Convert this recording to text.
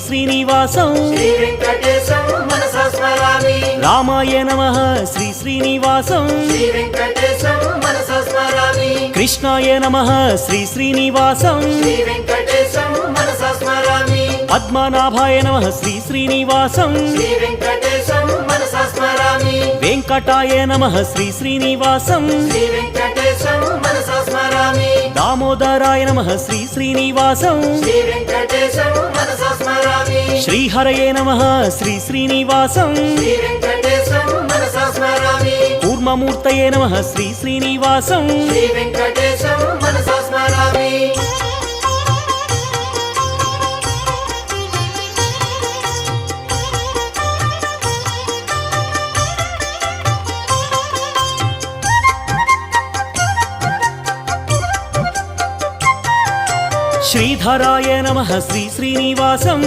శ్రీనివాసం శ్రీ వెంకటేశం మనసా స్మరామి రామాయ నమః శ్రీ శ్రీనివాసం శ్రీ వెంకటేశం మనసా స్మరామి కృష్ణాయ నమః శ్రీ శ్రీనివాసం శ్రీ వెంకటేశం మనసా స్మరామి పద్మనాభాయ నమః శ్రీ శ్రీనివాసం శ్రీ వెంకటేశం మనసా స్మరామి వెంకటాయ నమః శ్రీ శ్రీనివాసం శ్రీ వెంకటేశం మనసా స్మరామి దామోదరాయ నమః శ్రీ శ్రీనివాసం శ్రీ వెంకటేశం మనసా స్మరామి శ్రీహరయే నమః శ్రీ శ్రీనివాసం శ్రీ వెంకటేశం మనసా స్మరామి కూర్మమూర్తయే నమః శ్రీ శ్రీనివాసం శ్రీ వెంకటేశం మనసా స్మరామి శ్రీధరాయ నమః శ్రీ శ్రీనివాసం